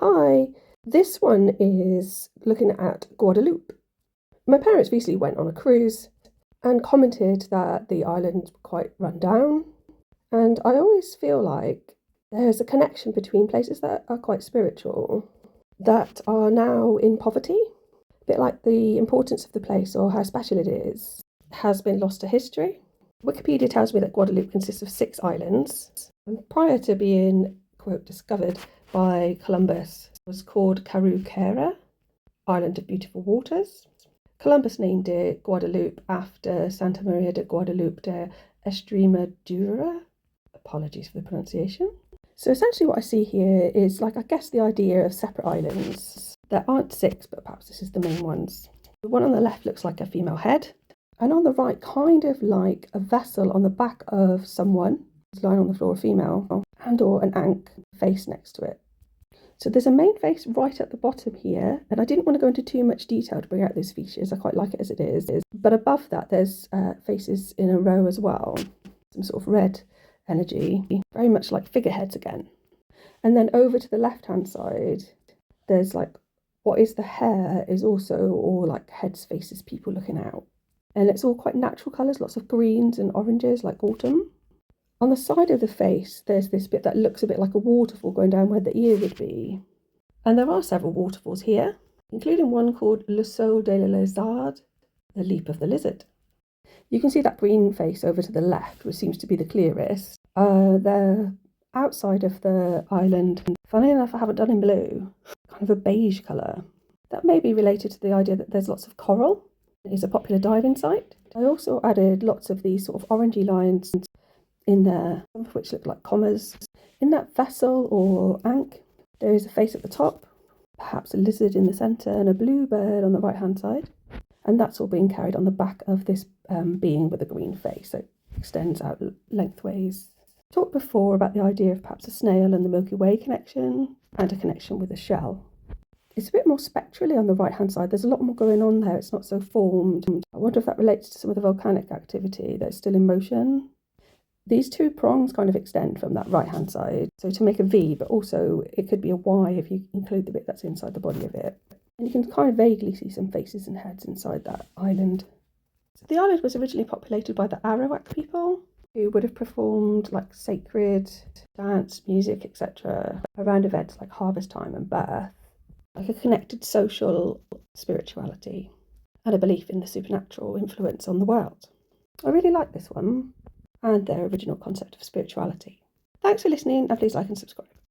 Hi, this one is looking at Guadeloupe. My parents recently went on a cruise and commented that the island's quite run down. And I always feel like there's a connection between places that are quite spiritual that are now in poverty. A bit like the importance of the place or how special it is has been lost to history. Wikipedia tells me that Guadeloupe consists of 6 islands. And prior to being, quote, discovered by Columbus, was called Caruquera, Island of Beautiful Waters. Columbus named it Guadeloupe after Santa Maria de Guadalupe de Estremadura. Apologies for the pronunciation. So essentially what I see here is, I guess the idea of separate islands. There aren't 6, but perhaps this is the main ones. The one on the left looks like a female head, and on the right kind of like a vessel on the back of someone who's lying on the floor, a female, and or an ankh face next to it. So there's a main face right at the bottom here, and I didn't want to go into too much detail to bring out those features. I quite like it as it is. But above that, there's faces in a row as well. Some sort of red energy, very much like figureheads again. And then over to the left-hand side, there's what is the hair is also all like heads, faces, people looking out. And it's all quite natural colours, lots of greens and oranges like autumn. On the side of the face, there's this bit that looks a bit like a waterfall going down where the ear would be. And there are several waterfalls here, including one called Le Saut de la Lézard, the leap of the lizard. You can see that green face over to the left, which seems to be the clearest. The outside of the island, funnily enough, I haven't done in blue, kind of a beige colour. That may be related to the idea that there's lots of coral. It's a popular diving site. I also added lots of these sort of orangey lines in there, some of which look like commas. In that vessel or ankh, there is a face at the top, perhaps a lizard in the centre, and a blue bird on the right-hand side. And that's all being carried on the back of this being with a green face, so it extends out lengthways. I talked before about the idea of perhaps a snail and the Milky Way connection, and a connection with a shell. It's a bit more spectrally on the right-hand side. There's a lot more going on there. It's not so formed. I wonder if that relates to some of the volcanic activity that's still in motion. These 2 prongs kind of extend from that right-hand side, so to make a V, but also it could be a Y if you include the bit that's inside the body of it. And you can kind of vaguely see some faces and heads inside that island. So the island was originally populated by the Arawak people, who would have performed sacred dance, music, etc. around events like harvest time and birth, like a connected social spirituality and a belief in the supernatural influence on the world. I really like this one and their original concept of spirituality. Thanks for listening, and please like and subscribe.